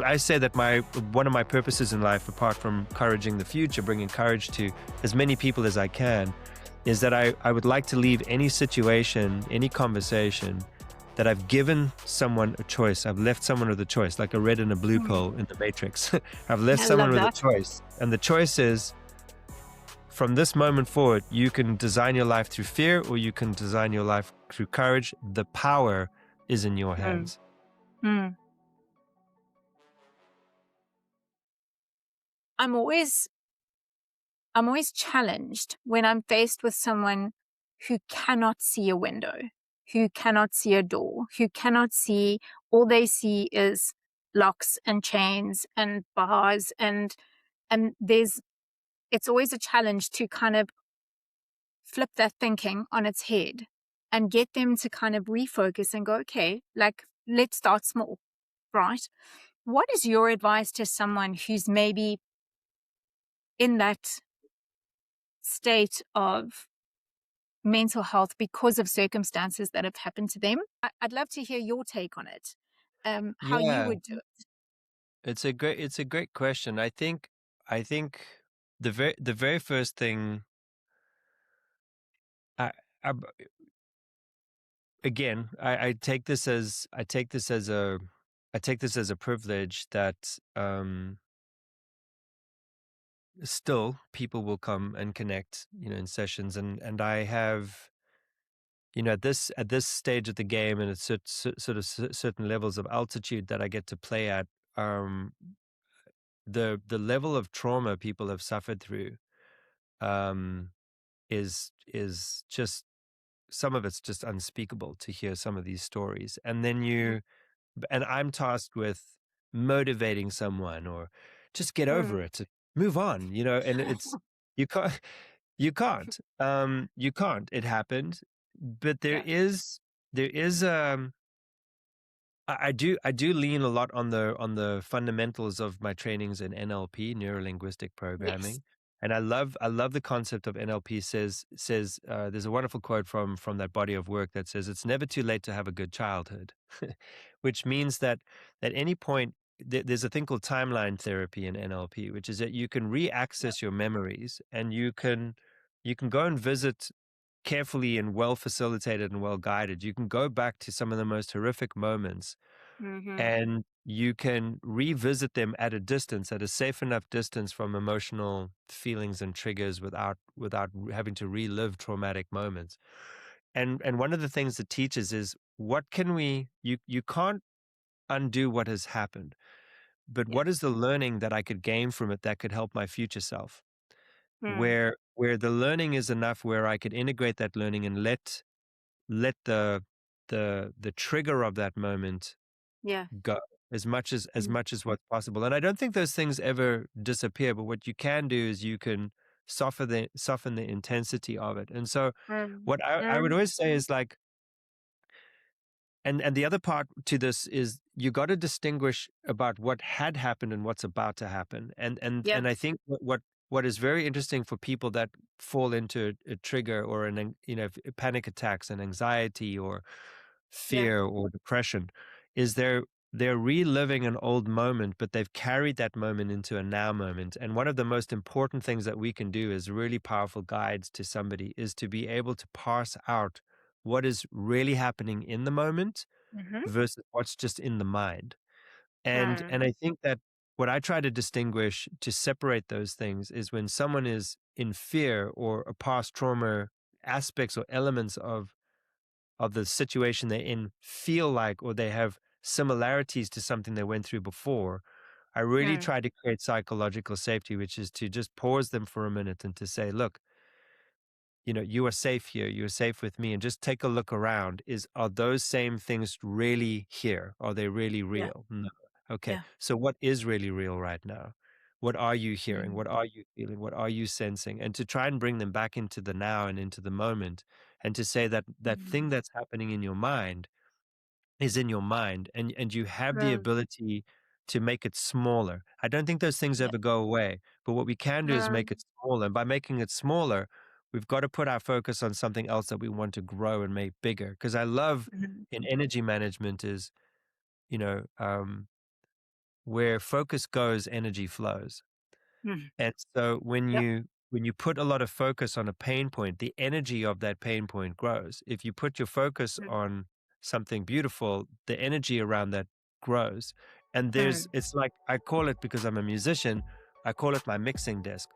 I say that one of my purposes in life, apart from encouraging the future, bringing courage to as many people as I can, is that I would like to leave any situation, any conversation that I've given someone a choice. I've left someone with a choice, like a red and a blue Mm. pill in the Matrix. I've left I someone love with a that. choice. And the choice is, from this moment forward, you can design your life through fear or you can design your life through courage. The power is in your Mm. hands. Mm. I'm always I'm always challenged when I'm faced with someone who cannot see a window, who cannot see a door, who cannot see, all they see is locks and chains and bars, and it's always a challenge to kind of flip that thinking on its head and get them to kind of refocus and go, okay, like, let's start small, right? What is your advice to someone who's maybe in that state of mental health because of circumstances that have happened to them? I'd love to hear your take on it, how you Yeah, would do it. it's a great question. I think the very first thing I, I again I take this as a privilege that still people will come and connect, in sessions, and I have, at this stage of the game and at certain levels of altitude that I get to play at, um the level of trauma people have suffered through, um is just, some of it's just unspeakable to hear some of these stories. And I'm tasked with motivating someone, or just get over Mm. it, move on, and you can't, you can't. It happened, but there Yeah. is I do lean a lot on the fundamentals of my trainings in NLP, neuro linguistic Yes. programming, and I love the concept of NLP. Says there's a wonderful quote from that body of work that says it's never too late to have a good childhood, which means that at any point, there's a thing called timeline therapy in NLP, which is that you can Yeah. reaccess your memories, and you can go and visit carefully and well facilitated and well guided. You can go back to some of the most horrific moments, Mhm. and you can revisit them at a distance, at a safe enough distance from emotional feelings and triggers, without having to relive traumatic moments. And one of the things it teaches is, what can we you can't undo what has happened, but Yeah. what is the learning that I could gain from it that could help my future self? Mm. Where the learning is enough, where I could integrate that learning and let the trigger of that moment Yeah. go, as Mm. much as what's possible. And I don't think those things ever disappear, but what you can do is you can soften the intensity of it. And so Mm. what I would Mm. always say is, like, and the other part to this is, you got to distinguish about what had happened and what's about to happen. Yeah. And I think what is very interesting for people that fall into a trigger, or panic attacks and anxiety or Yeah. fear or depression, is they're reliving an old moment, but they've carried that moment into a now moment. And one of the most important things that we can do as really powerful guides to somebody is to be able to parse out what is really happening in the moment Mhm. versus what's just in the mind. And Mm. I think that what I try to distinguish, to separate those things, is when someone is in fear, or a past trauma aspects or elements of the situation they're in feel like, or they have similarities to something they went through before. I really Mm. try to create psychological safety, which is to just pause them for a minute and to say, look, you are safe here. You're safe with me. And just take a look around. Are those same things really here? Are they really Yeah. real? No. Okay. Yeah. So what is really real right now? What are you hearing? Mm. What are you feeling? What are you sensing? And to try and bring them back into the now and into the moment, and to say that that thing Mm. that's happening in your mind is in your mind, and you have the Mm. ability to make it smaller. I don't think those things Yeah. ever go away, but what we can do is make Mm. it smaller. And by making it smaller, we've got to put our focus on something else that we want to grow and make bigger. Because I love, Mhm. in energy management, is, you know, um, where focus goes, energy flows. Mm. And so Yep. when you put a lot of focus on a pain point, the energy of that pain point grows. If you put your focus Mm. on something beautiful, the energy around that grows. And Mm. it's like, I call it, because I'm a musician, I call it my mixing desk.